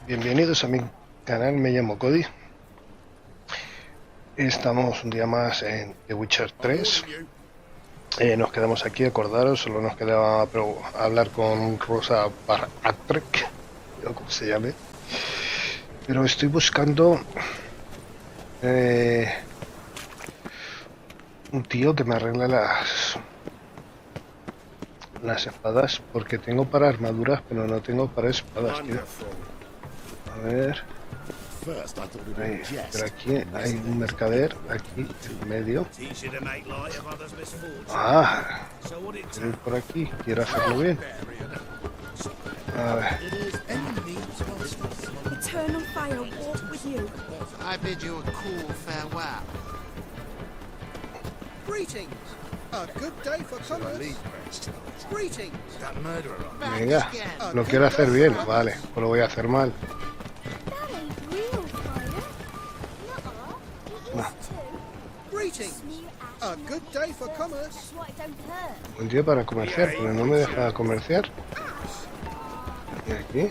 Bienvenidos a mi canal, me llamo Cody. Estamos un día más en The Witcher 3. Nos quedamos aquí, acordaros, solo nos quedaba hablar con Rosa Bartrek, o como se llame. Pero estoy buscando un tío que me arregle las espadas, porque tengo para armaduras, pero no tengo para espadas, tío. A ver. Ahí, pero aquí hay un mercader, aquí en medio. Ah, quiero ir por aquí, quiero hacerlo bien. A ver. Venga, lo quiero hacer bien, vale, pues lo voy a hacer mal. Un día para comerciar, pero no me deja comerciar. ¿Y aquí?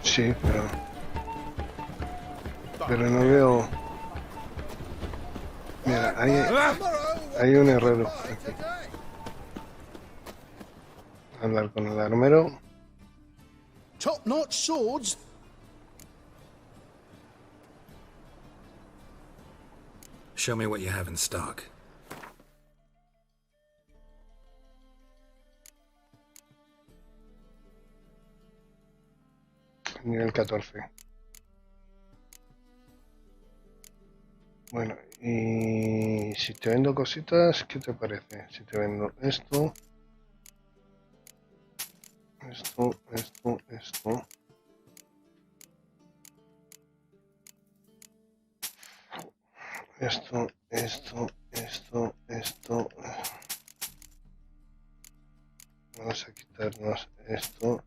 Sí, pero no veo. Mira, hay un herrero aquí. Hablar con el armero. Top notch swords. Show me what you have in stock. Nivel 14. Bueno, y si te vendo cositas, ¿qué te parece? Si te vendo esto, esto, esto, esto. Esto, esto. Vamos a quitarnos esto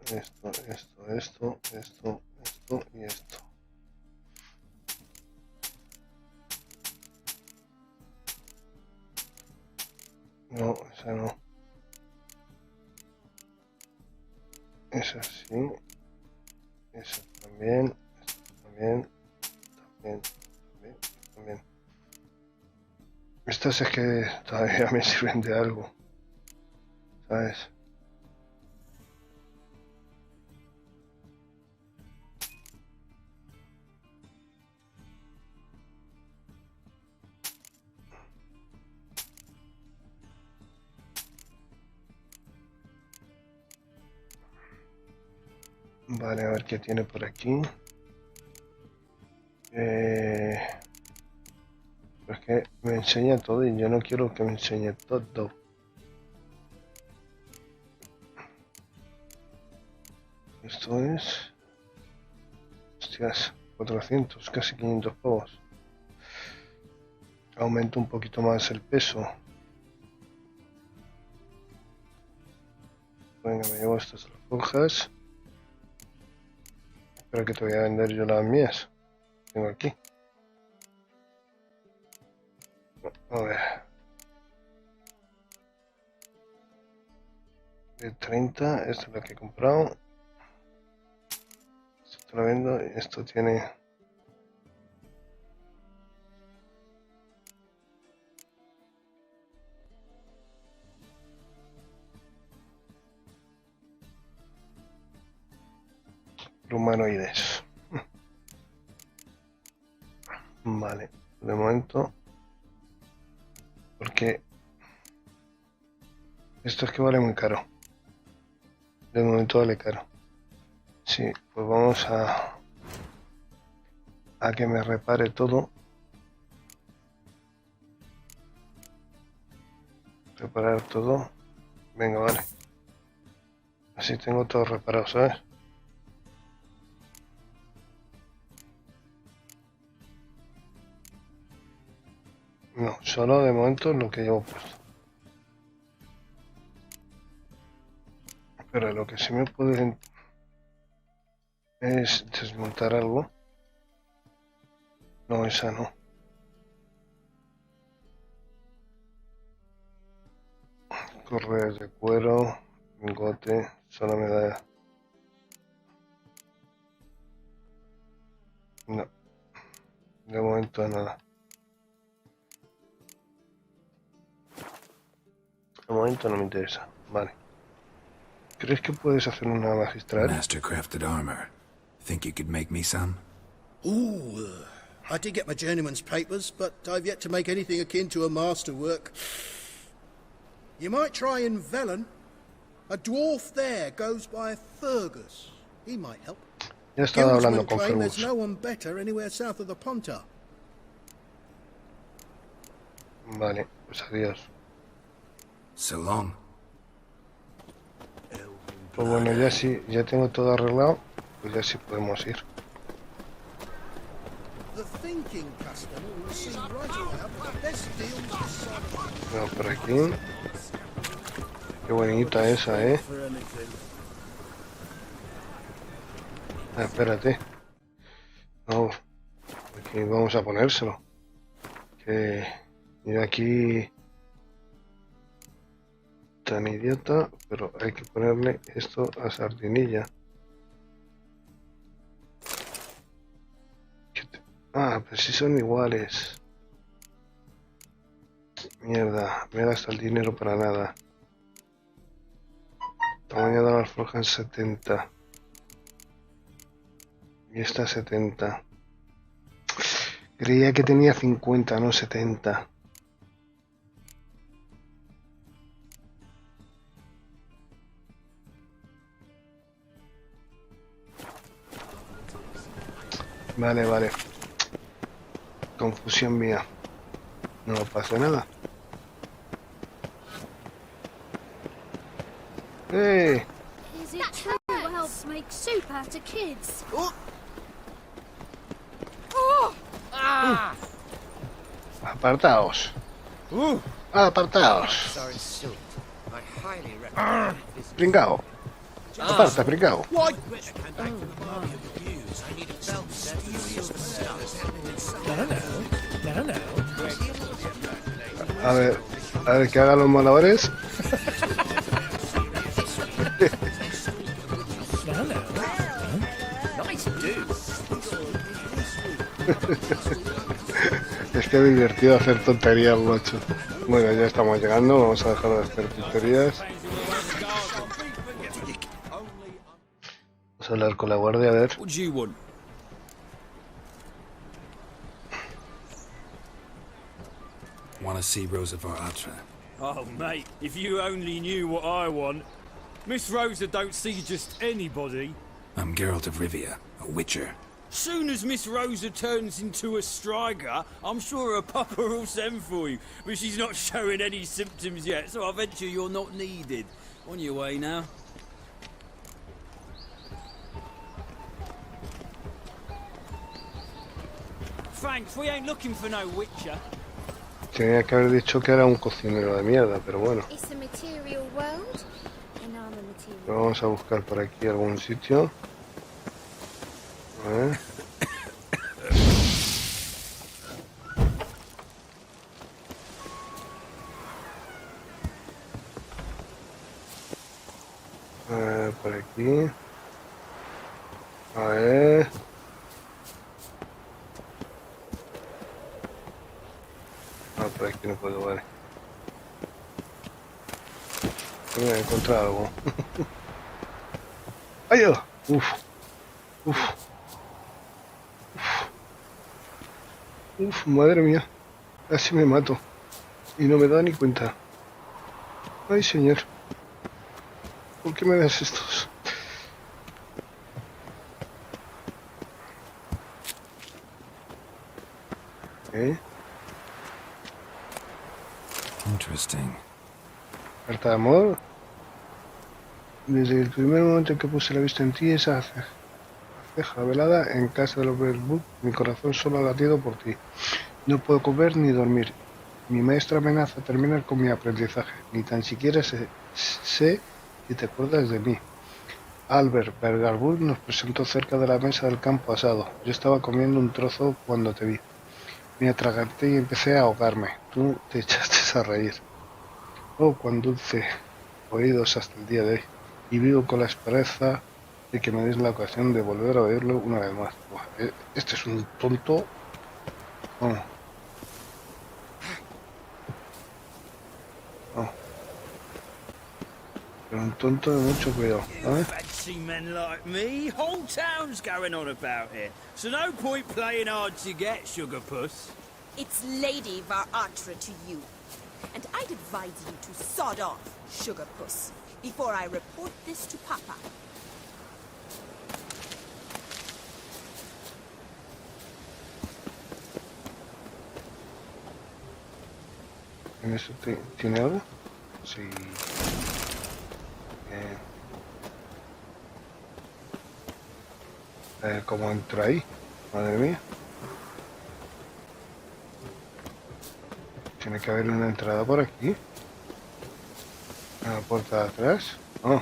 y esto. No, esa no. Esa sí. Esa también. También. Estas es que todavía me sirven de algo, ¿sabes? Vale, a ver qué tiene por aquí. Es que me enseña todo y yo no quiero que me enseñe todo. Esto es... Hostias, 400, casi 500 pavos. Aumento un poquito más el peso. Venga, me llevo estas alforjas. Espero que te voy a vender yo las mías. Tengo aquí. A ver. De 30, esto es lo que he comprado. Esto te lo vendo y esto tiene... humanoides. Vale, de momento, porque esto es que vale muy caro. De momento vale caro. Sí, pues vamos a que me repare todo. Reparar todo. Venga, vale. Así tengo todo reparado, ¿sabes? No, solo de momento lo que llevo puesto. Pero lo que sí me puede es desmontar algo. No, esa no. Correas de cuero. Lingote, solo me da... No, de momento nada. De momento no me interesa. Vale. ¿Crees que puedes hacer una magistral? Mastercrafted armor. Think you could make me some? Ooh, I did get my journeyman's papers, but I've yet to make anything akin to a masterwork. You might try in Velen. A dwarf there goes by Fergus. He might help. Ya estaba hablando con claim there's Fergus. no one better anywhere south of the Ponta. Vale, pues adiós. So long. Pues bueno, ya sí, ya tengo todo arreglado, pues ya sí podemos ir. The thinking customer will see right away up the best deals for some. Vamos por aquí. Qué bonita esa, Ah, espérate. No, aquí vamos a ponérselo. Que yo aquí tan idiota, pero hay que ponerle esto a Sardinilla. Ah, pues si son iguales. Mierda, me gasta el dinero para nada. Tamaño de la alforja en 70. Y esta 70. Creía que tenía 50, no 70. Vale, vale. Confusión mía. No pasa nada. ¡Eh! Is it true elves make soup out of kids? Apartaos. Apartaos. Pringao. Aparta, pringao. Why? A ver que hagan los malabares. Es que es divertido hacer tonterías, macho. Bueno, ya estamos llegando, vamos a dejar de hacer tonterías. Vamos a hablar con la guardia, a ver. What do you want? Want to see Rosa Atra? Oh, mate, if you only knew what I want. Miss Rosa don't see just anybody. I'm Geralt of Rivia, a witcher. Soon as Miss Rosa turns into a striker, I'm sure her papa will send for you. But she's not showing any symptoms yet, so I venture you're not needed. On your way now. Thanks, we ain't looking for no witcher. Tenía que haber dicho que era un cocinero de mierda, pero bueno. It's a material world, and I'm a material. Vamos a buscar por aquí algún sitio. A ver. Por aquí. A ver. Ah, por aquí no puedo, vale. Voy a encontrar algo. ¡Ay! Uf. Uf. Uf, madre mía. Casi me mato. Y no me da ni cuenta. Ay, señor. ¿Por qué me das estos? Interesting. Carta de amor. Desde el primer momento en que puse la vista en ti, esa ceja velada en casa de los Berwood, mi corazón solo ha latido por ti. No puedo comer ni dormir. Mi maestra amenaza terminar con mi aprendizaje. Ni tan siquiera sé si te acuerdas de mí. Albert Bergarwood nos presentó cerca de la mesa del campo asado. Yo estaba comiendo un trozo cuando te vi. Me atraganté y empecé a ahogarme. Tú te echaste a reír. Oh, cuán dulce oídos hasta el día de hoy y vivo con la esperanza de que me des la ocasión de volver a oírlo una vez más. Buah, este es un tonto. Oh. Oh. Pero un tonto de mucho cuidado, ¿vale? Fancy men like me, whole town's going on about it. So no point playing hard to get, sugar puss. It's Lady Varatra to you. And I'd advise you to sod off, sugar puss, before I report this to Papa. ¿En eso tiene algo? Sí. ¿Cómo entra ahí? Madre mía. Tiene que haber una entrada por aquí. A la puerta de atrás. Oh.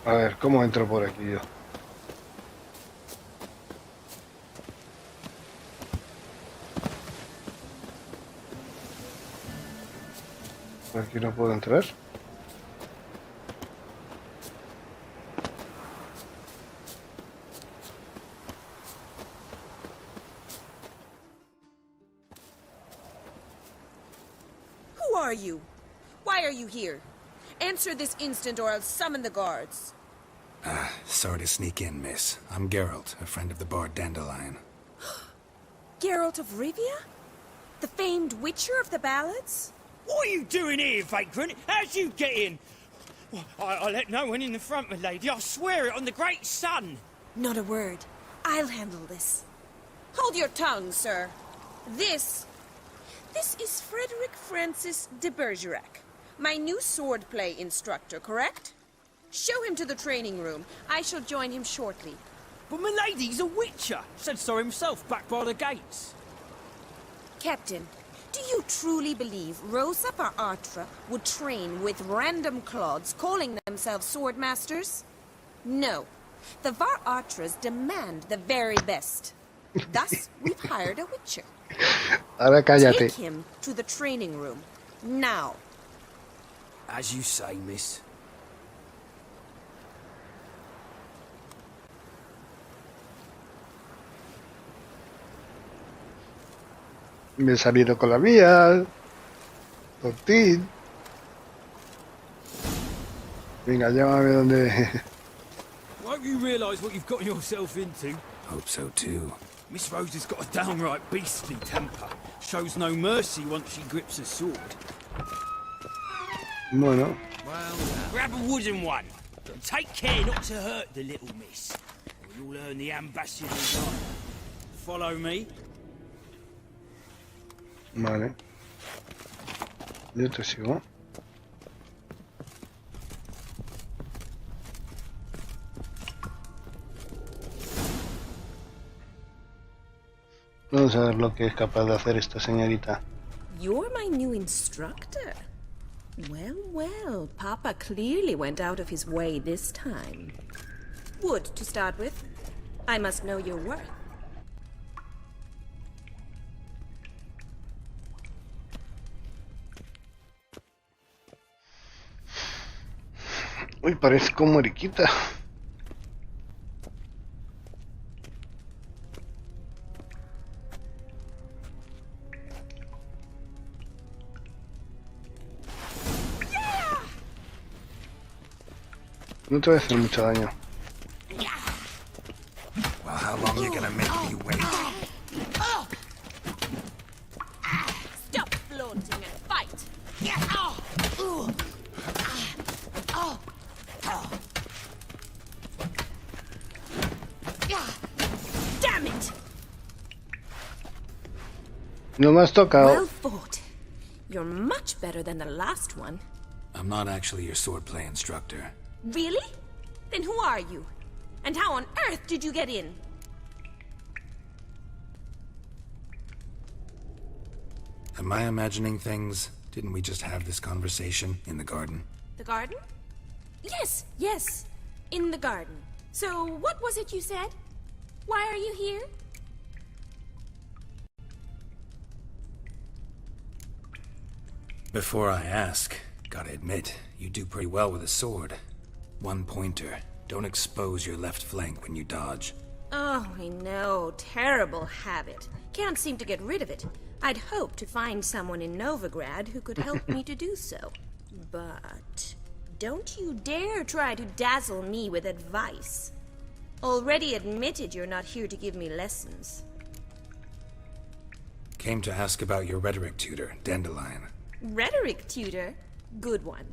A ver, ¿cómo entro por aquí yo? Por aquí no puedo entrar. Who are you? Why are you here? Answer this instant or I'll summon the guards. Sorry to sneak in, miss. I'm Geralt, a friend of the bard Dandelion. Geralt of Rivia? The famed witcher of the ballads? What are you doing here, vagrant? How'd you get in? Well, I let no one in the front, my lady. I swear it on the great sun. Not a word. I'll handle this. Hold your tongue, sir. This is Frederick Francis de Bergerac, my new swordplay instructor, correct? Show him to the training room. I shall join him shortly. But my lady's a witcher. Said so himself back by the gates. Captain, do you truly believe Rosa Varatra would train with random clods calling themselves sword masters? No. The Varatras demand the very best. Thus, we've hired a witcher. Ahora cállate. Take him to the training room. Now. As you say, miss. Me he salido con la mía. Tontín. Venga, llévame donde... Won't you realise what you've got yourself into? Hope so, too. Miss Rosa's got a downright beastly temper. Shows no mercy once she grips a sword. Bueno, Well, grab a wooden one. And take care not to hurt the little miss. Or you'll earn the ambassador's honor. Follow me. vale. Yo te sigo. Vamos a ver lo que es capaz de hacer esta señorita. You're my new instructor. Well, well, Papa clearly went out of his way this time. Wood, to start with. I must know your worth. Uy, parezco mariquita. No te voy a hacer mucho daño. Well, how long you gonna make me wait? Stop flaunting and fight! Damn it! No me has tocado. Well fought. You're much better than the last one. I'm not actually your swordplay instructor. Really? Then who are you? And how on earth did you get in? Am I imagining things? Didn't we just have this conversation in the garden? The garden? Yes, yes. In the garden. So, what was it you said? Why are you here? Before I ask, gotta admit, you do pretty well with a sword. One pointer. Don't expose your left flank when you dodge. Oh, I know. Terrible habit. Can't seem to get rid of it. I'd hoped to find someone in Novigrad who could help me to do so. But don't you dare try to dazzle me with advice. Already admitted you're not here to give me lessons. Came to ask about your rhetoric tutor, Dandelion. Rhetoric tutor? Good one.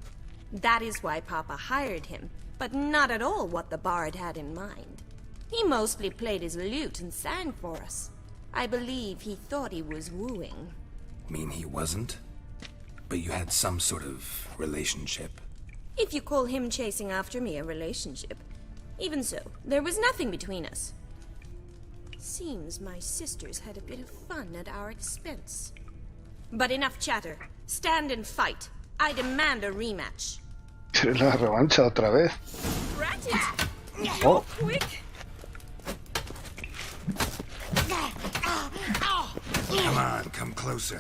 That is why Papa hired him, but not at all what the bard had in mind. He mostly played his lute and sang for us. I believe he thought he was wooing. Mean he wasn't? But you had some sort of relationship? If you call him chasing after me a relationship. Even so, there was nothing between us. Seems my sisters had a bit of fun at our expense. But enough chatter. Stand and fight. I demand a rematch. La revancha otra vez. Rat it! Oh. Quick! Come on, come closer.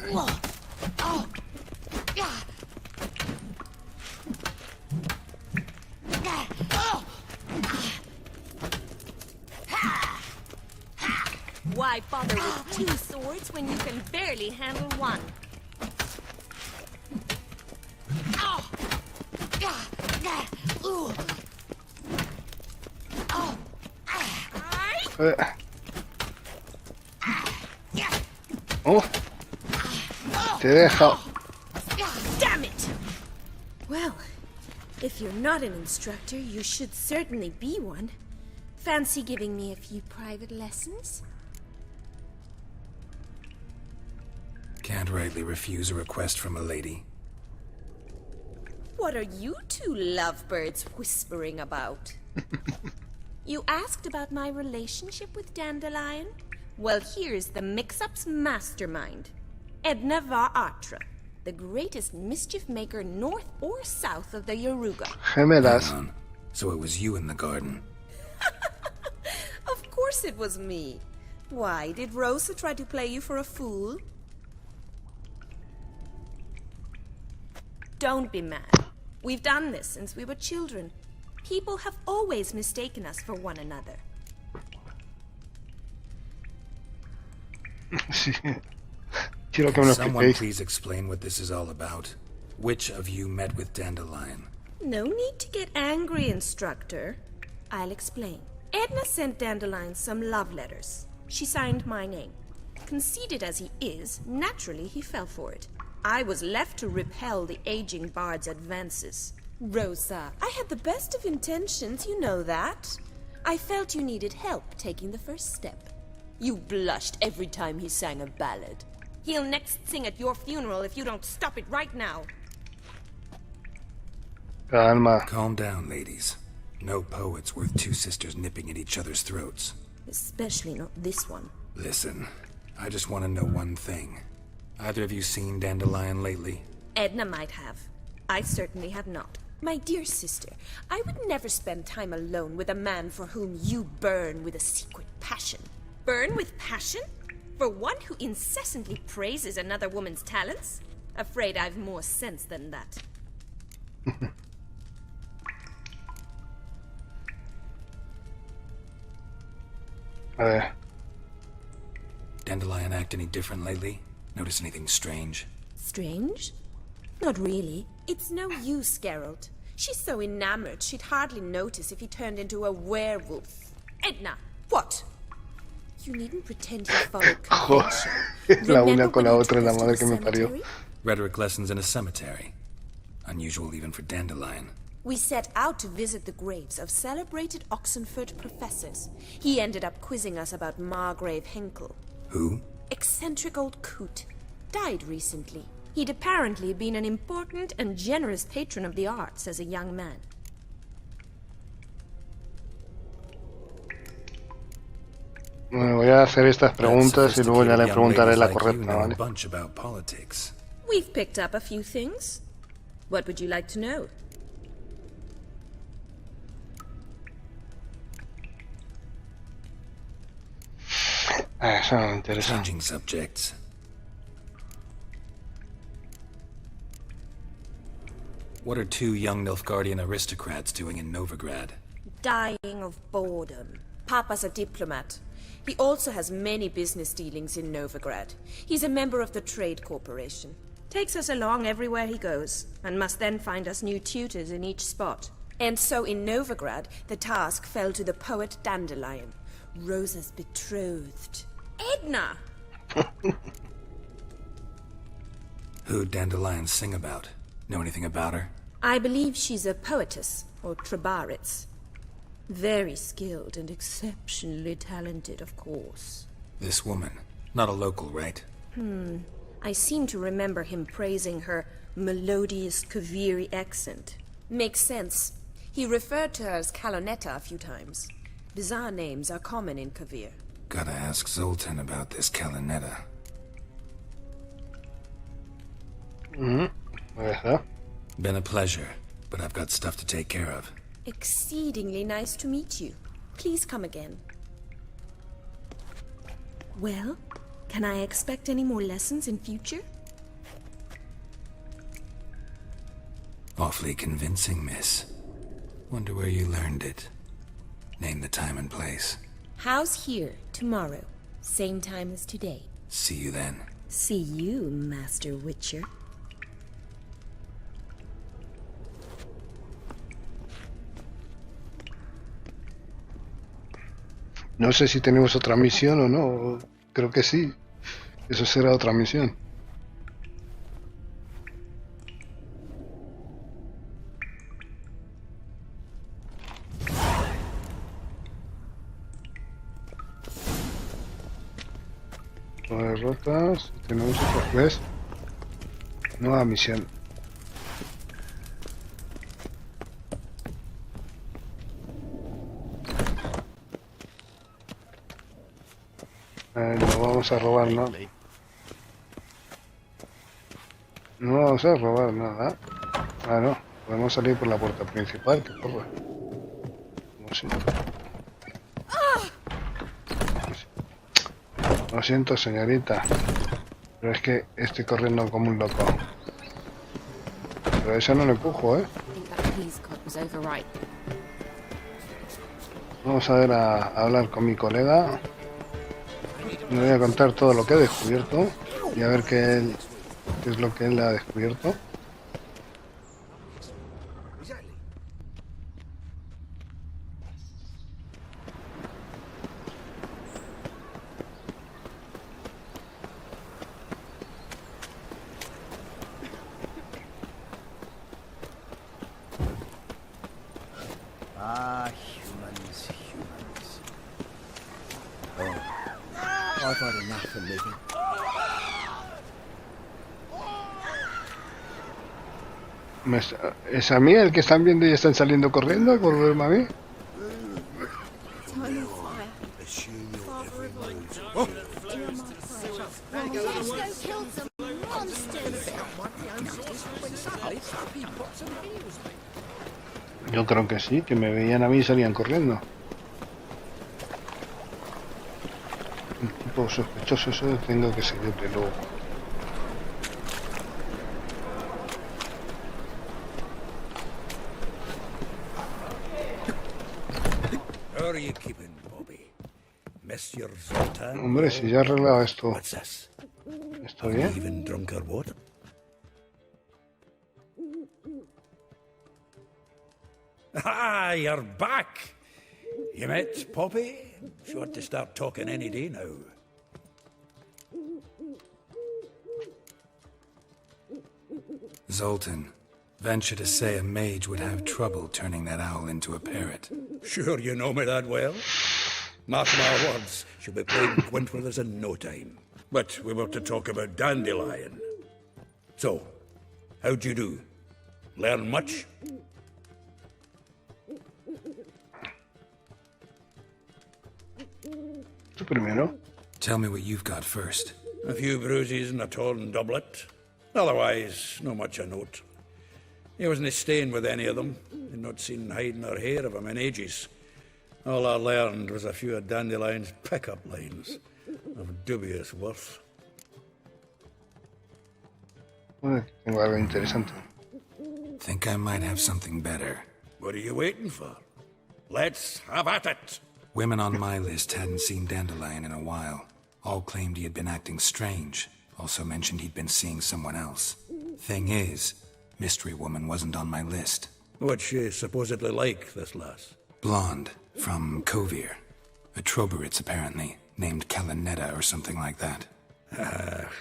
Why bother with two swords when you can barely handle one? Oh, te deja. Damn it! Well, if you're not an instructor, you should certainly be one. Fancy giving me a few private lessons? Can't rightly refuse a request from a lady. What are you two lovebirds whispering about? You asked about my relationship with Dandelion? Well, here's the mix-up's mastermind. Edna var Atra, the greatest mischief maker north or south of the Yaruga. Gemelas. Hang on. So it was you in the garden. Of course it was me. Why, did Rosa try to play you for a fool? Don't be mad. We've done this since we were children. People have always mistaken us for one another. Sí. Quiero que me lo Someone expliquéis. please explain what this is all about. Which of you met with Dandelion? No need to get angry, instructor. I'll explain. Edna sent Dandelion some love letters. She signed my name. Conceited as he is, naturally he fell for it. I was left to repel the aging bard's advances. Rosa, I had the best of intentions, you know that. I felt you needed help taking the first step. You blushed every time he sang a ballad. He'll next sing at your funeral if you don't stop it right now. Calma. Calm down, ladies. No poet's worth two sisters nipping at each other's throats. Especially not this one. Listen, I just want to know one thing. Either of you seen Dandelion lately? Edna might have. I certainly have not. My dear sister, I would never spend time alone with a man for whom you burn with a secret passion. Burn with passion? For one who incessantly praises another woman's talents? Afraid I've more sense than that. A ver. Dandelion act any different lately? Notice anything strange? Strange? Not really. It's no use, Geralt. She's so enamored she'd hardly notice if he turned into a werewolf. Edna, what? You needn't pretend you follow convention. La una Remember con when la you otra, took la us to madre the que me parió. cemetery? Rhetoric lessons in a cemetery. Unusual even for Dandelion. We set out to visit the graves of celebrated Oxenford professors. He ended up quizzing us about Margrave Henkel. Who? Eccentric old coot. Died recently. He'd apparently been an important and generous patron of the arts as a young man. Bueno, voy a hacer estas preguntas y luego ya le Sophisticated young preguntaré ladies la like you correcta, know a ¿vale? bunch about politics. We've picked up a few things. What would you like to know? Eso no me interesa. Changing subjects. What are two young Nilfgaardian aristocrats doing in Novigrad? Dying of boredom. Papa's a diplomat. He also has many business dealings in Novigrad. He's a member of the Trade Corporation. Takes us along everywhere he goes, and must then find us new tutors in each spot. And so in Novigrad, the task fell to the poet Dandelion, Rosa's betrothed. Edna! Who'd Dandelion sing about? Know anything about her? I believe she's a poetess, or Trebaritz. Very skilled and exceptionally talented, of course. This woman. Not a local, right? I seem to remember him praising her melodious Kaviri accent. Makes sense. He referred to her as Calonetta a few times. Bizarre names are common in Kavir. Gotta ask Zoltan about this Calonetta. Been a pleasure, but I've got stuff to take care of. Exceedingly nice to meet you. Please come again. Well, can I expect any more lessons in future? Awfully convincing, miss. Wonder where you learned it. Name the time and place. House here, tomorrow. Same time as today. See you then. See you, Master Witcher. No sé si tenemos otra misión o no. Creo que sí. Eso será otra misión. Nuevas rotas. Tenemos otra vez. Nueva misión. No vamos a robar, ¿no? No vamos a robar nada. Ah, no. Podemos salir por la puerta principal, que porra. No sé. Lo siento, señorita. Pero es que estoy corriendo como un loco. Pero eso no lo empujo, ¿eh? Vamos a ver a hablar con mi colega. Le voy a contar todo lo que he descubierto y a ver qué es lo que él ha descubierto. Humans. Oh, I've had enough of living. ¿Es a mí el que están viendo y están saliendo corriendo por verme a mí? Yo creo que sí, que me veían a mí y salían corriendo. Un tipo sospechoso, eso tengo que seguirle luego. Hombre, si ya he arreglado esto. ¿Está bien? Ah, you're back. You met Poppy? She ought to start talking any day now. Zoltan, venture to say a mage would have trouble turning that owl into a parrot. Sure you know me that well. Mark my words, she'll be playing quint with us in no time. But we were to talk about Dandelion. So, how'd you do? Learn much? Primero. Tell me what you've got first. A few bruises and a torn doublet. Otherwise, no much a note. He wasn't staying with any of them. He'd not seen hide nor hair of him in ages. All I learned was a few of Dandelion's pick-up lines of dubious worth. Tengo algo interesante. Think I might have something better. What are you waiting for? Let's have at it. Women on my list hadn't seen Dandelion in a while. All claimed he had been acting strange. Also mentioned he'd been seeing someone else. Thing is, Mystery Woman wasn't on my list. What's she supposedly like, this lass? Blonde, from Kovir. A Troberitz, apparently, named Kalanetta or something like that.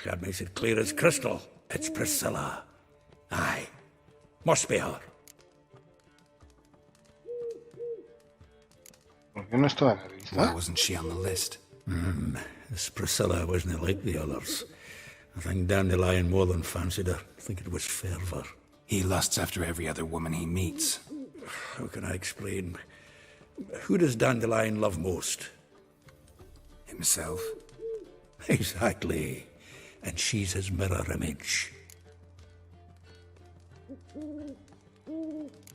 That makes it clear as crystal. It's Priscilla. Aye. Must be her. ¿Por qué no estaba en la lista? Why wasn't she on the list? This Priscilla wasn't like the others. I think Dandelion more than fancied her. I think it was fervour. He lusts after every other woman he meets. How can I explain? Who does Dandelion love most? Himself? Exactly. And she's his mirror image.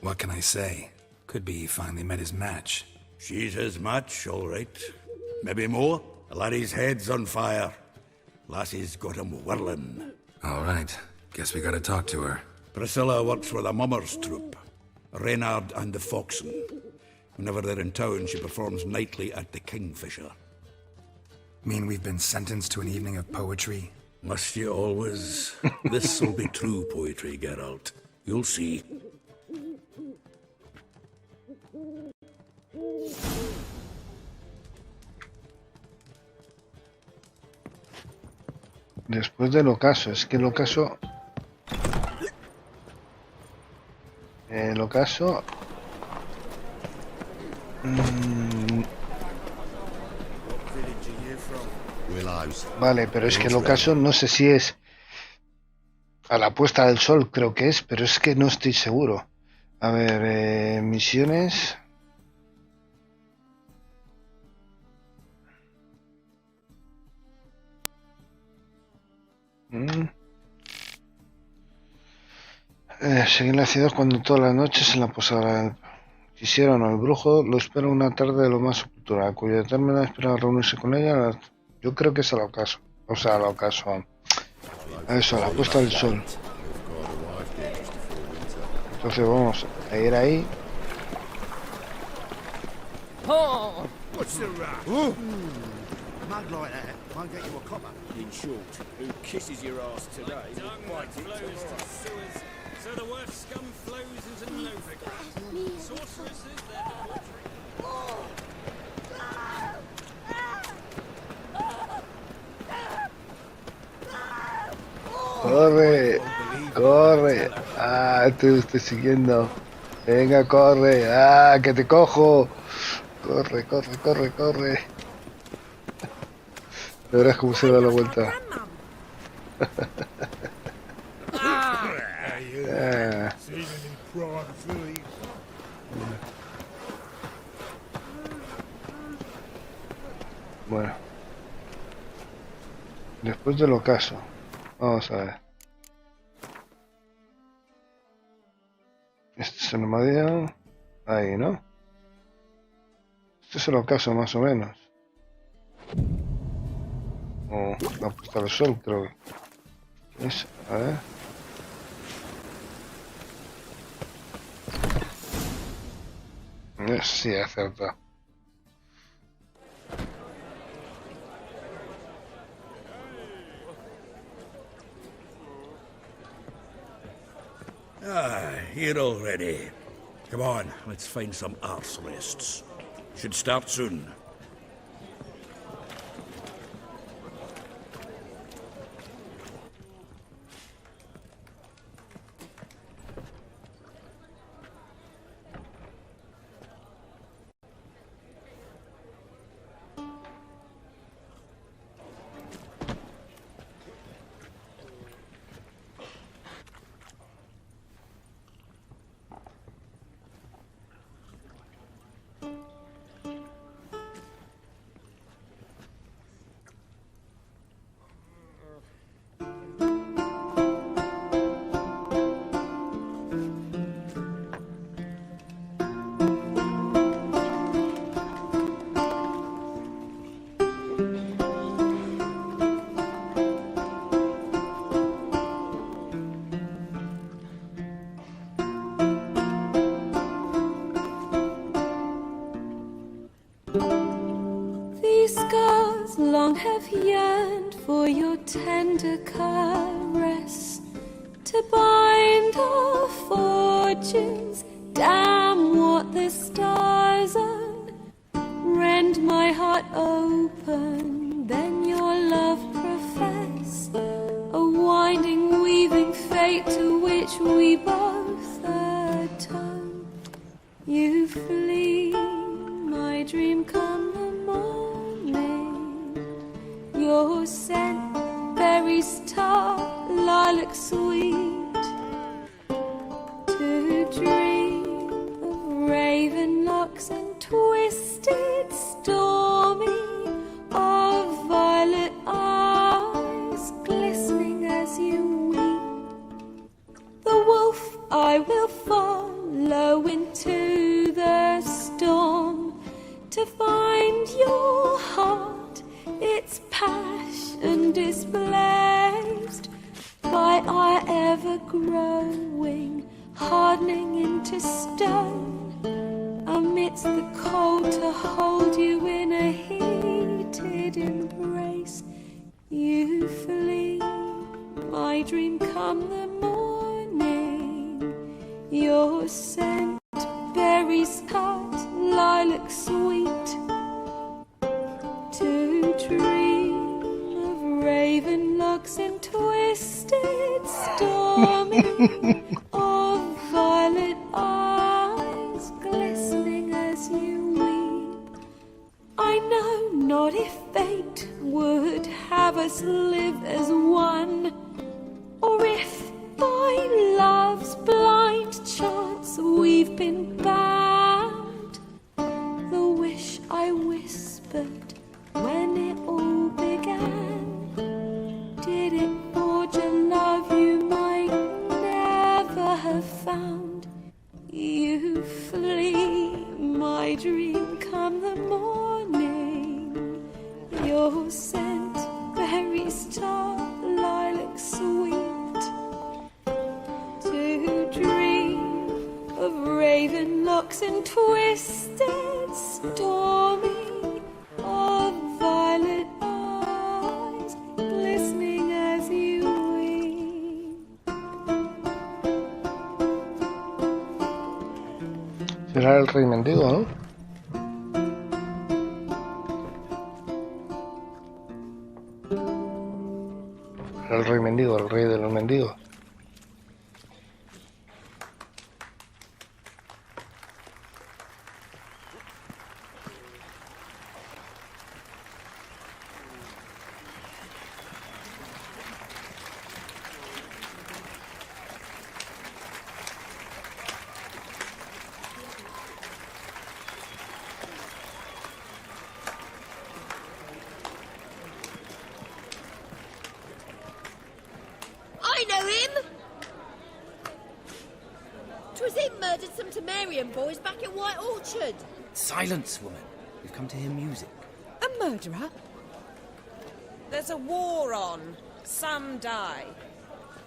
What can I say? Could be he finally met his match. She's his match, all right. Maybe more. The laddie's head's on fire. Lassie's got him whirling. All right. Guess we gotta talk to her. Priscilla works for the Mummers troupe. Reynard and the Foxen. Whenever they're in town, she performs nightly at the Kingfisher. Mean we've been sentenced to an evening of poetry? Must you always? This'll be true poetry, Geralt. You'll see. Después del ocaso, es que el ocaso... El ocaso... Vale, pero es que el ocaso no sé si es a la puesta del sol, creo que es, pero es que no estoy seguro. A ver, misiones... seguir la ciudad cuando todas las noches en la posada quisieron al brujo, lo espera una tarde de lo más cultural, cuya término espera reunirse con ella. Yo creo que es al ocaso, o sea, al ocaso, a eso, a la puesta del sol. Entonces vamos a ir ahí. What's the rush? Mug like that won't get you a copper. In short, who kisses your ass today will bite it tomorrow. Sewers, so the worst scum flows into Novigrad. Sorceresses, they're Corre, corre. Ah, te estoy siguiendo. Venga, corre. Ah, que te cojo. Corre, corre, corre, corre. De verás cómo se da la vuelta. Bueno. Después del ocaso. Vamos a ver. Este es el armadillo. Ahí, ¿no? Este es el ocaso más o menos. O la puesta del sol, creo que es. A ver. Sí, acerta. Here already. Come on, let's find some arse rests. Should start soon. These scars long have yearned for your tender caress, to bind our fortunes. Damn what the stars own. Rend my heart open, then your love profess, a winding, weaving fate to which we both atone. You flee, my dream come the morning. Your scent, berry star, lilac sweet, to dream of raven locks and twisted, stormy, of violet eyes glistening as you weep. The wolf I will follow into the storm, to find your heart, its passion displaced by our ever-growing, hardening into stone. Amidst the cold, to hold you in a heated embrace. You flee, my dream come the morning. Your scent, berries cut, lilac sweet, to dream of raven locks and twisted, stormy, of violet eyes glistening as you weep. I know not if fate would have us live as one, or if by love's blind chance we've been bound. The wish I whispered when it all began, did it forge a love you might never have found? You flee, my dream come the morning. Your scent, berry star, lilac sweet, to dream of raven locks and twisted, stormy, of violet eyes glistening as you weep. Será el rey mendigo, ¿no? Era el rey mendigo, el rey de los mendigos. I know him! 'Twas him murdered some Temerian boys back at White Orchard. Silence, woman. We've come to hear music. A murderer? There's a war on. Some die.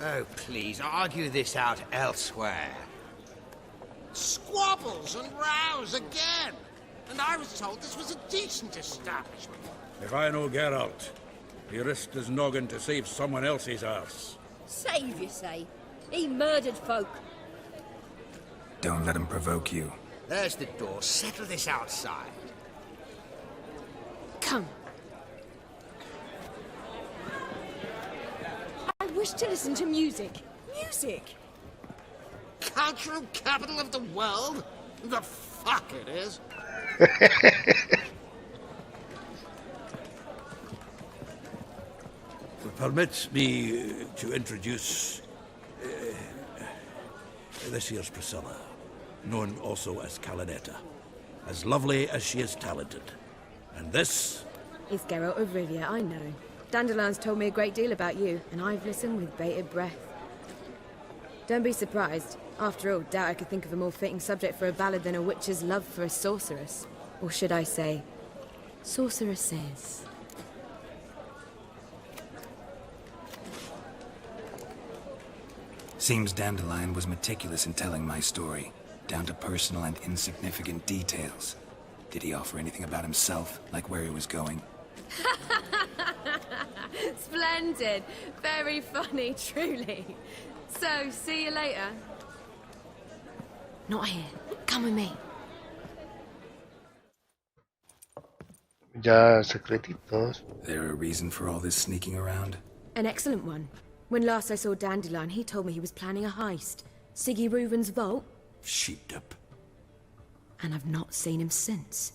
Oh, please, argue this out elsewhere. Squabbles and rows again! And I was told this was a decent establishment. If I know Geralt, he risked his noggin to save someone else's arse. Save, you say? He murdered folk. Don't let him provoke you. There's the door. Settle this outside. Come. I wish to listen to music. Music? Cultural capital of the world? The fuck it is. Permit me to introduce this here's Priscilla, known also as Calinetta, as lovely as she is talented. And this is Geralt of Rivia, I know. Dandelion's told me a great deal about you, and I've listened with bated breath. Don't be surprised. After all, doubt I could think of a more fitting subject for a ballad than a witch's love for a sorceress. Or should I say, sorceresses. Seems Dandelion was meticulous in telling my story, down to personal and insignificant details. Did he offer anything about himself, like where he was going? Splendid. Very funny, truly. So, see you later. Not here. Come with me. Ya secretitos. There a reason for all this sneaking around? An excellent one. When last I saw Dandelion, he told me he was planning a heist. Siggy Reuven's vault. Sheeped up. And I've not seen him since.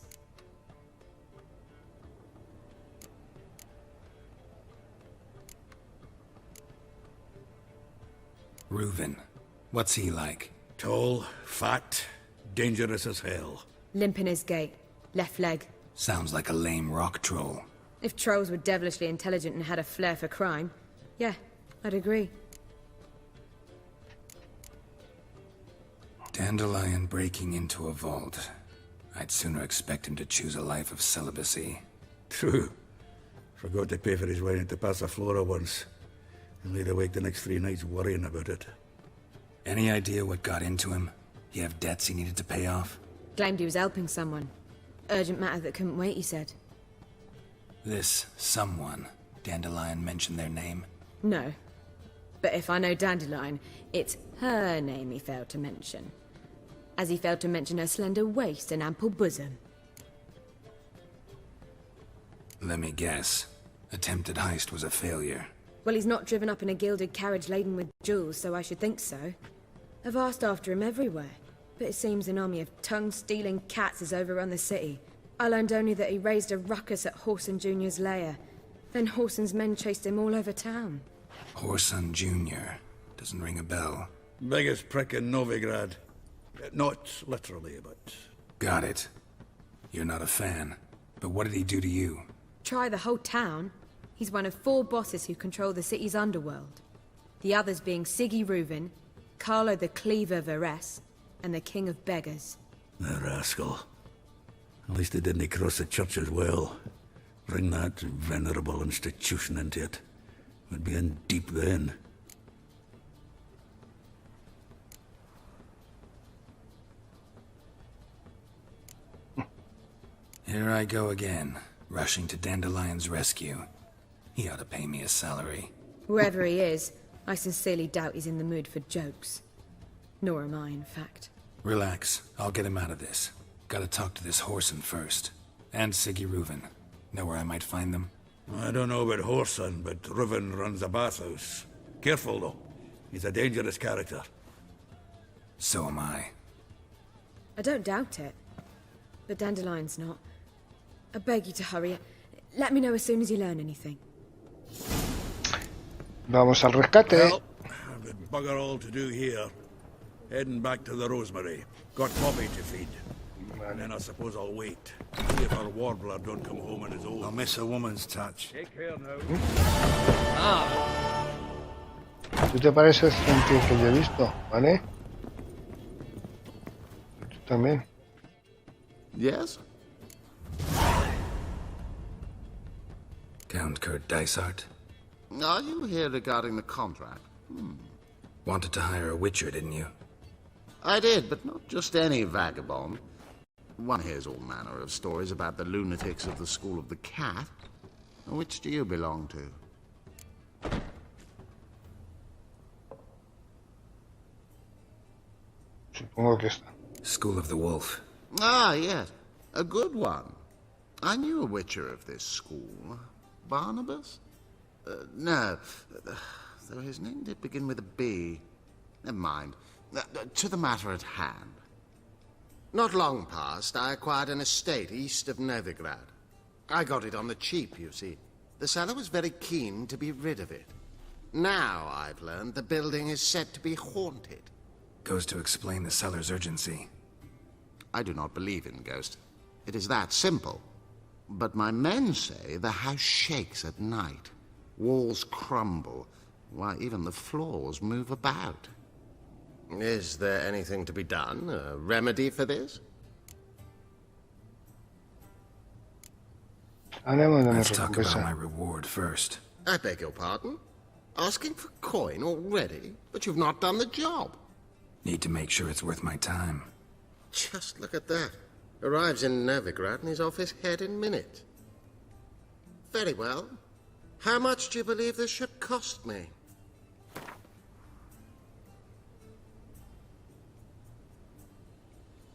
Reuven. What's he like? Tall, fat, dangerous as hell. Limp in his gait. Left leg. Sounds like a lame rock troll. If trolls were devilishly intelligent and had a flair for crime, yeah, I'd agree. Dandelion breaking into a vault. I'd sooner expect him to choose a life of celibacy. True. Forgot to pay for his way into Plataforma once. And laid awake the next 3 nights worrying about it. Any idea what got into him? He have debts he needed to pay off? Claimed he was helping someone. Urgent matter that couldn't wait, he said. This someone, Dandelion mentioned their name? No. But if I know Dandelion, it's her name he failed to mention. As he failed to mention her slender waist and ample bosom. Let me guess. Attempted heist was a failure. Well, he's not driven up in a gilded carriage laden with jewels, so I should think so. I've asked after him everywhere, but it seems an army of tongue-stealing cats has overrun the city. I learned only that he raised a ruckus at Whoreson Jr.'s lair. Then Whoreson's men chased him all over town. Whoreson Jr. Doesn't ring a bell. Biggest prick in Novigrad. Not literally, but... Got it. You're not a fan. But what did he do to you? Try the whole town. He's one of 4 bosses who control the city's underworld. The others being Siggy Reuven, Carlo the Cleaver Varese, and the King of Beggars. The rascal. At least he didn't cross the church as well. Bring that venerable institution into it. We'd be in deep then. Here I go again, rushing to Dandelion's rescue. He ought to pay me a salary. Wherever he is, I sincerely doubt he's in the mood for jokes. Nor am I, in fact. Relax. I'll get him out of this. Gotta talk to this Whoreson first. And Siggy Reuven. Know where I might find them? I don't know about Whoreson, but Reuven runs a bathhouse. Careful, though. He's a dangerous character. So am I. I don't doubt it. But Dandelion's not. I beg you to hurry. Let me know as soon as you learn anything. Vamos al rescate. Well, I've got bugger all to do here. Heading back to the Rosemary. Got Bobby to feed. And then I suppose I'll wait. See if our warbler don't come home on his own. I'll miss a woman's touch. Take care now. ¿Tú te pareces gente que yo he visto? ¿Vale? Tú también. Yes? Count Kurt Dysart? Are you here regarding the contract? Wanted to hire a witcher, didn't you? I did, but not just any vagabond. One hears all manner of stories about the lunatics of the School of the Cat. Which do you belong to? Supongo que está. School of the Wolf. Ah, yes. A good one. I knew a witcher of this school. Barnabas? No. Though his name did begin with a B. Never mind. To the matter at hand. Not long past, I acquired an estate east of Novigrad. I got it on the cheap, you see. The seller was very keen to be rid of it. Now, I've learned, the building is said to be haunted. Goes to explain the seller's urgency. I do not believe in ghosts. It is that simple. But my men say the house shakes at night. Walls crumble. Why, even the floors move about. Is there anything to be done? A remedy for this? Let's talk about my reward first. I beg your pardon? Asking for coin already? But you've not done the job. Need to make sure it's worth my time. Just look at that. Arrives in Novigrad and is off his head in minute. Very well. How much do you believe this should cost me?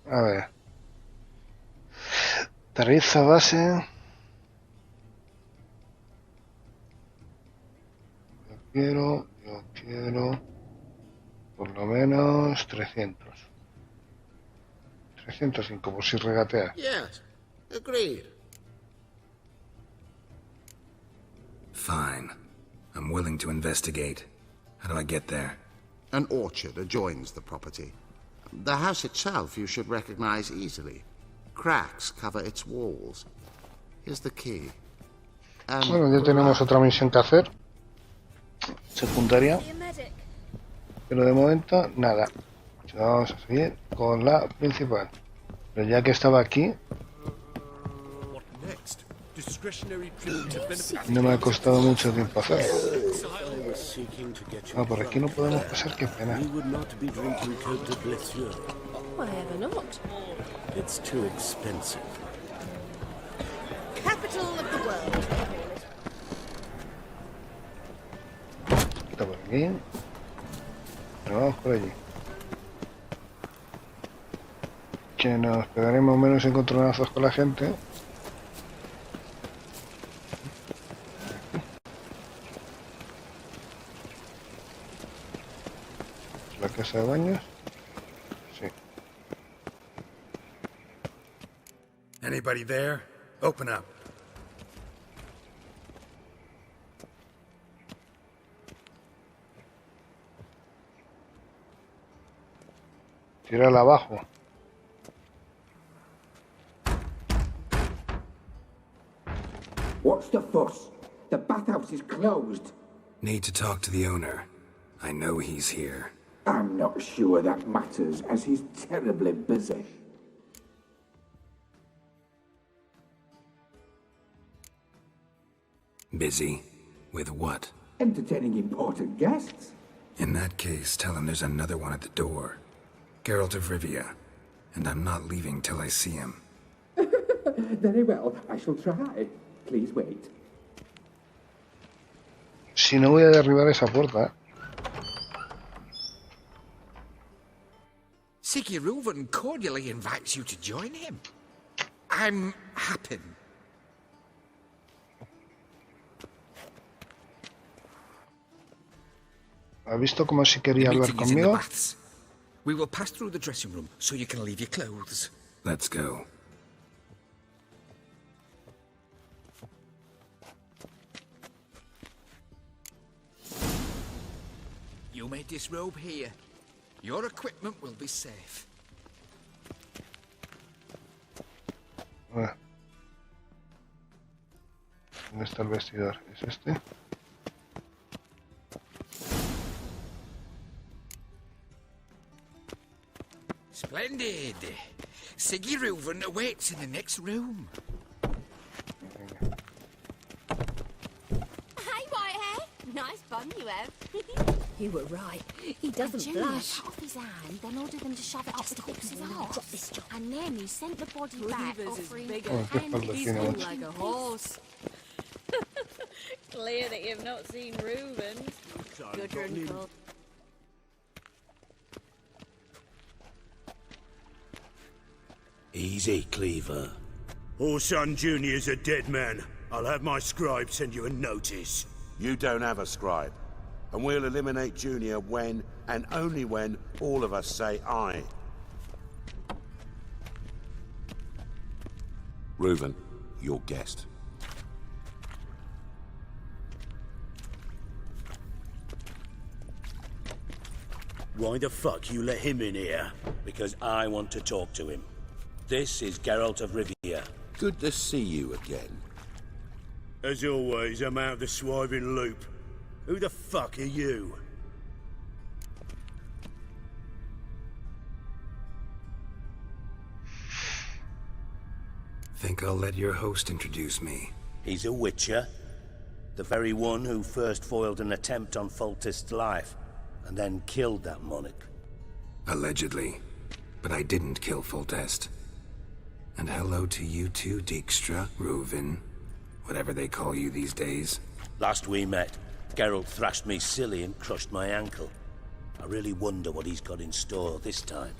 A ver. Tarifa base. Yo quiero por lo menos 300. 305 por si regateas. Yes, agreed. Fine. I'm willing to investigate. How do I get there? An orchard adjoins the property. The house itself you should recognize easily. Cracks cover its walls. Here's the key. Bueno, ya tenemos otra misión que hacer. Secundaria. Pero de momento, nada. Vamos a seguir con la principal. Pero ya que estaba aquí, no me ha costado mucho tiempo hacerlo. Ah, por aquí no podemos pasar, qué pena. Why ever not? It's too expensive. Capital of the world. Está por aquí. Pero vamos por allí. Que nos pegaremos menos encontronazos con la gente. La casa de baños. Sí. Anybody there? Open up. Tírala abajo. What's the fuss? The bathhouse is closed. Need to talk to the owner. I know he's here. I'm not sure that matters, as he's terribly busy. Busy? With what? Entertaining important guests. In that case, tell him there's another one at the door. Geralt of Rivia. And I'm not leaving till I see him. Very well, I shall try. Please wait. Si no voy a derribar esa puerta. Sigurd cordially invites you to join him. I'm happy. ¿Has visto cómo si quería hablar conmigo? We will pass through the dressing room so you can leave your clothes. Let's go. You may disrobe here. Your equipment will be safe. Bueno. ¿Dónde está el vestidor? ¿Es este? Splendid. Sigurd awaits in the next room. Hey, Whitehair. Nice bun you have. You were right. He doesn't blush. Cut off his hand, then ordered them to shove it up the corpse's arse. And then he sent the body back, offering He's on like a horse. Clear that you've not seen Reuben. Good wrinkle. Easy, Cleaver. Orson Jr.'s a dead man. I'll have my scribe send you a notice. You don't have a scribe. And we'll eliminate Junior when, and only when, all of us say aye. Reuven, your guest. Why the fuck you let him in here? Because I want to talk to him. This is Geralt of Rivia. Good to see you again. As always, I'm out of the swiving loop. Who the fuck are you? Think I'll let your host introduce me. He's a witcher. The very one who first foiled an attempt on Foltest's life, and then killed that monarch. Allegedly. But I didn't kill Foltest. And hello to you too, Dijkstra, Reuven, whatever they call you these days. Last we met, Geralt thrashed me silly and crushed my ankle. I really wonder what he's got in store this time.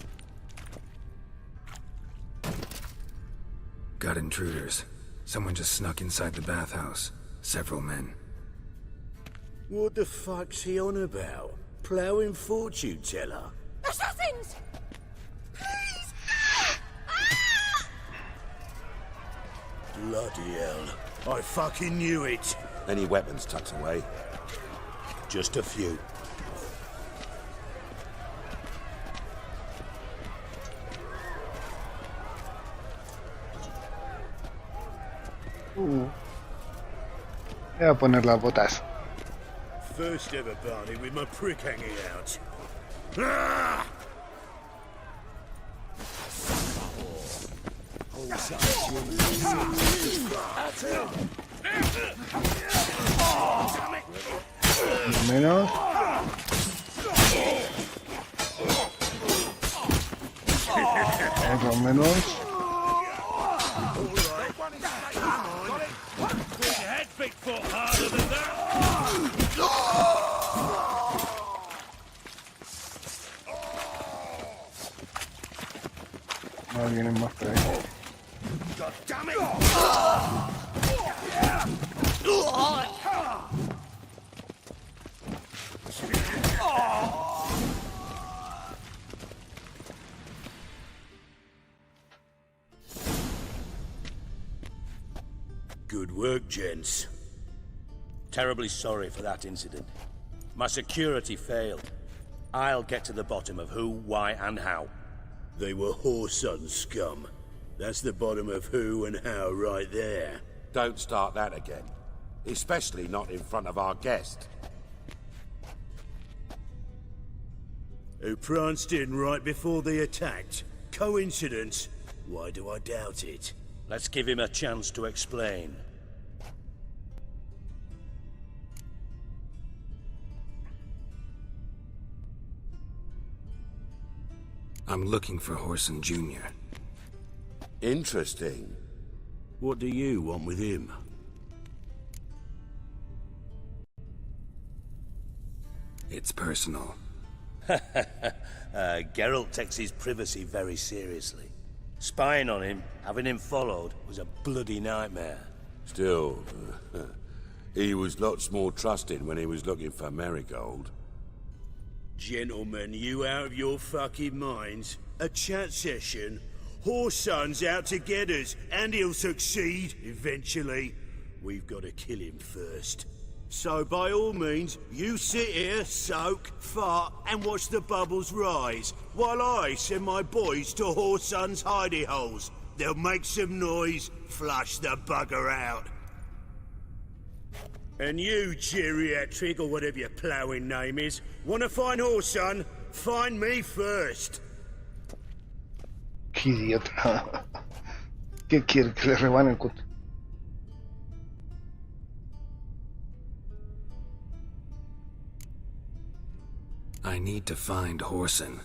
Got intruders. Someone just snuck inside the bathhouse. Several men. What the fuck's he on about? Ploughing fortune teller? Assassins! Please! Ah! Bloody hell. I fucking knew it. Any weapons tucked away? Just a few. Voy a poner las botas. First ever party with my prick hanging out. Ah! Menos. Otro menos. No vienen más por ahí. Good work, gents. Terribly sorry for that incident. My security failed. I'll get to the bottom of who, why, and how. They were whoreson scum. That's the bottom of who and how right there. Don't start that again. Especially not in front of our guest. Who pranced in right before they attacked. Coincidence? Why do I doubt it? Let's give him a chance to explain. I'm looking for Whoreson Jr. Interesting. What do you want with him? It's personal. Geralt takes his privacy very seriously. Spying on him, having him followed, was a bloody nightmare. Still, he was lots more trusted when he was looking for Marigold. Gentlemen, you out of your fucking minds? A chat session? Whoreson's out to get us, and he'll succeed, eventually. We've got to kill him first. So by all means, you sit here, soak, fart, and watch the bubbles rise, while I send my boys to Whoreson's hidey holes. They'll make some noise, flush the bugger out. And you, geriatric, or whatever your ploughing name is, wanna find Whoreson? Find me first. Qué idiota. ¿Qué quiere? Que le rebane el cuto. I need to find Whoreson.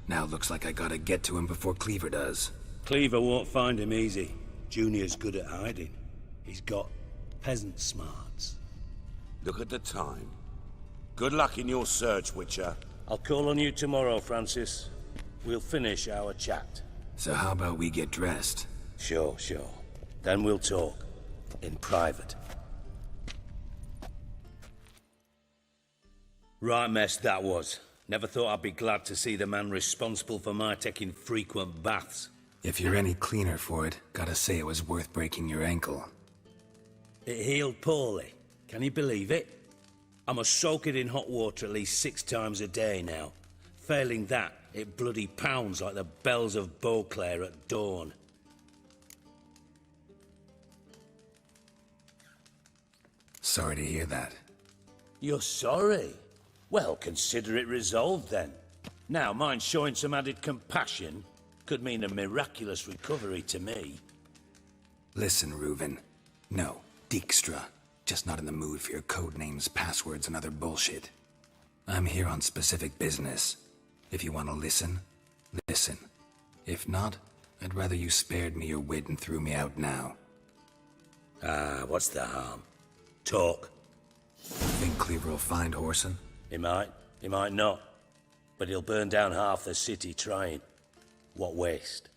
Now looks like I gotta get to him before Cleaver does. Cleaver won't find him easy. Junior's good at hiding. He's got peasant smarts. Look at the time. Good luck in your search, Witcher. I'll call on you tomorrow, Francis. We'll finish our chat. So how about we get dressed? Sure. Then we'll talk. In private. Right mess that was. Never thought I'd be glad to see the man responsible for my taking frequent baths. If you're any cleaner for it, gotta say it was worth breaking your ankle. It healed poorly. Can you believe it? I must soak it in hot water at least 6 times a day now. Failing that, it bloody pounds like the bells of Beauclair at dawn. Sorry to hear that. You're sorry? Well, consider it resolved then. Now, mind showing some added compassion could mean a miraculous recovery to me. Listen, Reuven. No, Dijkstra. Just not in the mood for your code names, passwords, and other bullshit. I'm here on specific business. If you want to listen, listen. If not, I'd rather you spared me your wit and threw me out now. Ah, what's the harm? Talk. Think Cleaver will find Whoreson? He might not. But he'll burn down half the city trying. What waste?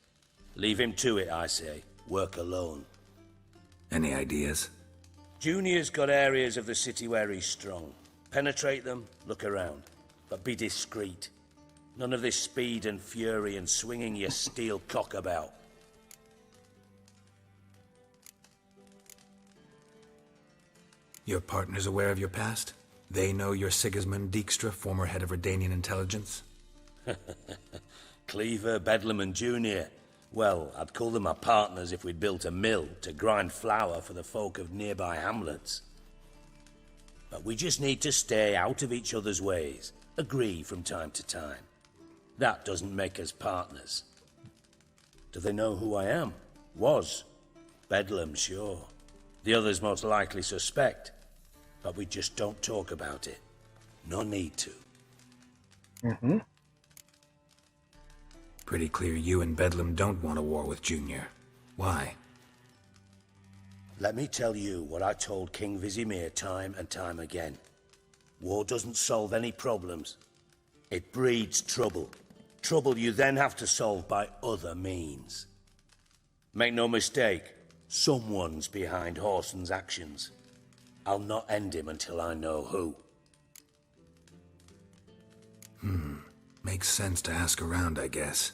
Leave him to it, I say. Work alone. Any ideas? Junior's got areas of the city where he's strong. Penetrate them, look around. But be discreet. None of this speed and fury and swinging your steel cock about. Your partners aware of your past? They know you're Sigismund Dijkstra, former head of Redanian intelligence? Cleaver, Bedlam and Junior. Well, I'd call them my partners if we'd built a mill to grind flour for the folk of nearby hamlets. But we just need to stay out of each other's ways. Agree from time to time. That doesn't make us partners. Do they know who I am? Was. Bedlam, sure. The others most likely suspect. But we just don't talk about it. No need to. Mm-hmm. Pretty clear you and Bedlam don't want a war with Junior. Why? Let me tell you what I told King Vizimir time and time again. War doesn't solve any problems. It breeds trouble. Trouble you then have to solve by other means. Make no mistake, someone's behind Whoreson's actions. I'll not end him until I know who. Makes sense to ask around, I guess.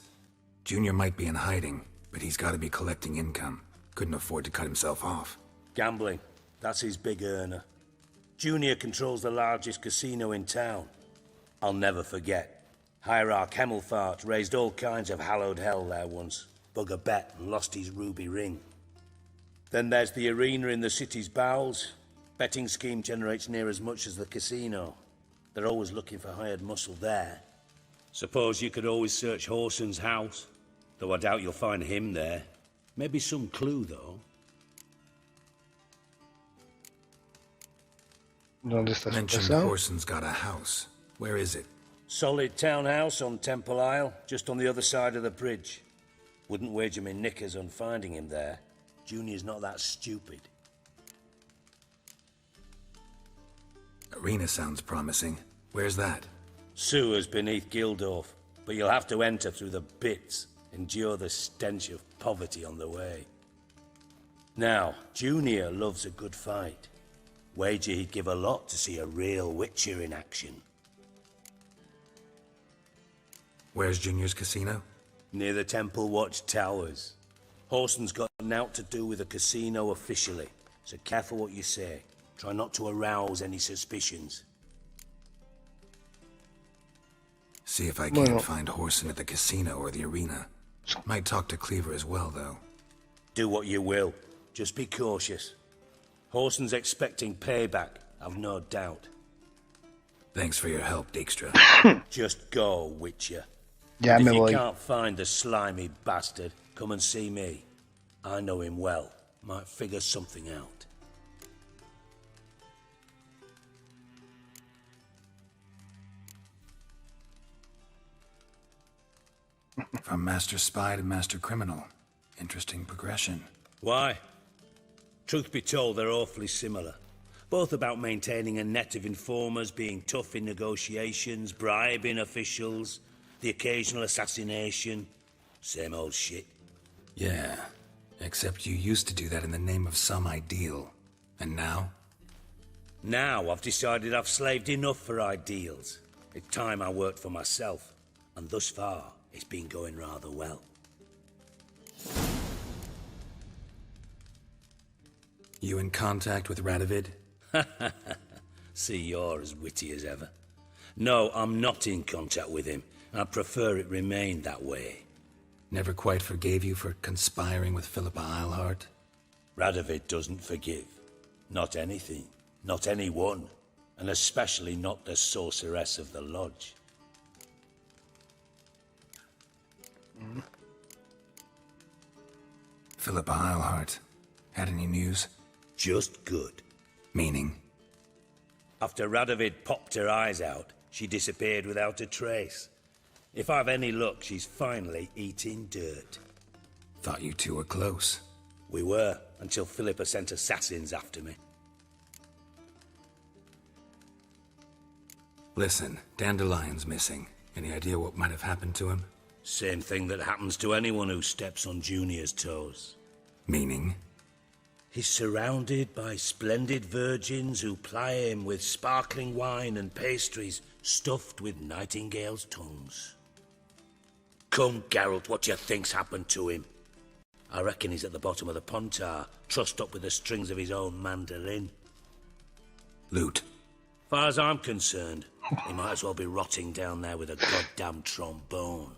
Junior might be in hiding, but he's got to be collecting income. Couldn't afford to cut himself off. Gambling. That's his big earner. Junior controls the largest casino in town. I'll never forget. Hierarch Hemmelfart raised all kinds of hallowed hell there once. Bug a bet and lost his ruby ring. Then there's the arena in the city's bowels. Betting scheme generates near as much as the casino. They're always looking for hired muscle there. Suppose you could always search Whoreson's house. Though I doubt you'll find him there. Maybe some clue, though. ¿Dónde está su Mentioned casa? Whoreson's got a house. Where is it? Solid townhouse on Temple Isle, just on the other side of the bridge. Wouldn't wager me knickers on finding him there. Junior's not that stupid. Arena sounds promising. Where's that? Sewers beneath Gildorf, but you'll have to enter through the bits, endure the stench of poverty on the way. Now, Junior loves a good fight. Wager he'd give a lot to see a real Witcher in action. Where's Junior's casino? Near the Temple Watch Towers. Whoreson's got naught to do with the casino officially, so careful what you say. Try not to arouse any suspicions. See if I can't find Whoreson at the casino or the arena. Might talk to Cleaver as well, though. Do what you will. Just be cautious. Whoreson's expecting payback, I've no doubt. Thanks for your help, Dijkstra. Just go, Witcher. Ya If me you voy. can't find the slimy bastard, come and see me. I know him well. Might figure something out. From Master Spy to Master Criminal. Interesting progression. Why? Truth be told, they're awfully similar. Both about maintaining a net of informers, being tough in negotiations, bribing officials, the occasional assassination. Same old shit. Yeah, except you used to do that in the name of some ideal. And now? Now I've decided I've slaved enough for ideals. It's time I worked for myself. And thus far, it's been going rather well. You in contact with Radovid? See, you're as witty as ever. No, I'm not in contact with him. I prefer it remained that way. Never quite forgave you for conspiring with Philippa Eilhart? Radovid doesn't forgive. Not anything. Not anyone. And especially not the sorceress of the lodge. Philippa Eilhart. Had any news? Just good. Meaning? After Radovid popped her eyes out, she disappeared without a trace. If I've any luck, she's finally eating dirt. Thought you two were close. We were, until Philippa sent assassins after me. Listen, Dandelion's missing. Any idea what might have happened to him? Same thing that happens to anyone who steps on Junior's toes. Meaning? He's surrounded by splendid virgins who ply him with sparkling wine and pastries stuffed with nightingales' tongues. Come, Geralt, what do you think's happened to him? I reckon he's at the bottom of the Pontar, trussed up with the strings of his own mandolin. Loot. Far as I'm concerned, he might as well be rotting down there with a goddamn trombone.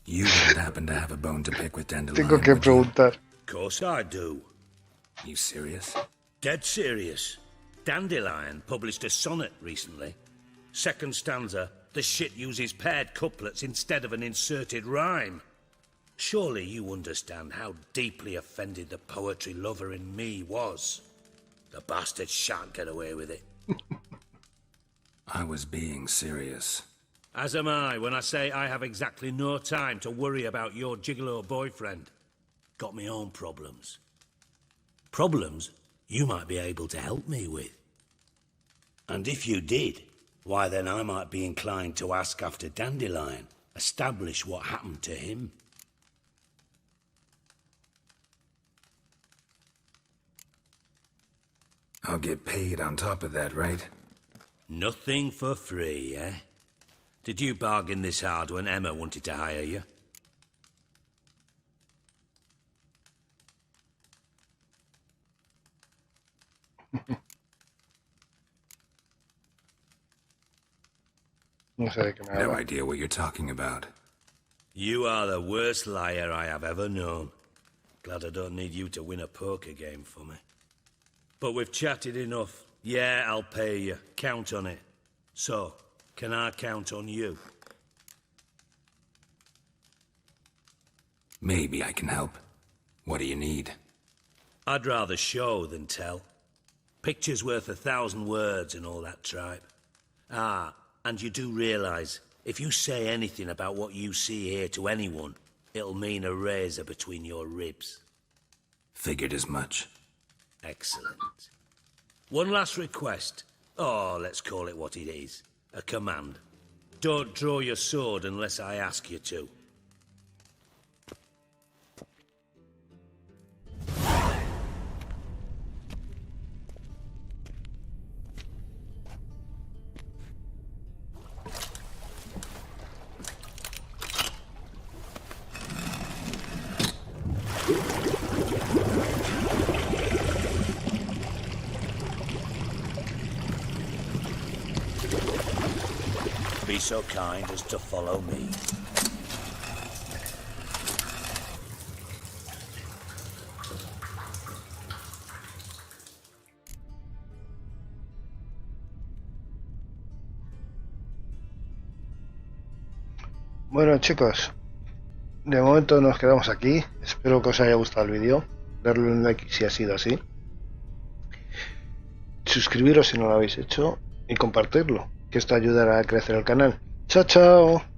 You wouldn't happen to have a bone to pick with Dandelion, Tengo que preguntar. Of course I do. You serious? Dead serious. Dandelion published a sonnet recently. Second stanza, the shit uses paired couplets instead of an inserted rhyme. Surely you understand how deeply offended the poetry lover in me was. The bastard shan't get away with it. I was being serious. As am I when I say I have exactly no time to worry about your gigolo boyfriend. Got my own problems. Problems you might be able to help me with. And if you did, why then I might be inclined to ask after Dandelion, establish what happened to him. I'll get paid on top of that, right? Nothing for free, eh? Did you bargain this hard when Emma wanted to hire you? No idea what you're talking about. You are the worst liar I have ever known. Glad I don't need you to win a poker game for me. But we've chatted enough. Yeah, I'll pay you. Count on it. So, can I count on you? Maybe I can help. What do you need? I'd rather show than tell. Picture's worth 1,000 words and all that tripe. Ah, and you do realize, if you say anything about what you see here to anyone, it'll mean a razor between your ribs. Figured as much. Excellent. One last request. Oh, let's call it what it is. A command. Don't draw your sword unless I ask you to. Be so kind as to follow me. Bueno, chicos, de momento nos quedamos aquí. Espero que os haya gustado el vídeo. Darle un like si ha sido así. Suscribiros si no lo habéis hecho y compartirlo, que esto ayudará a crecer el canal. ¡Chao, chao!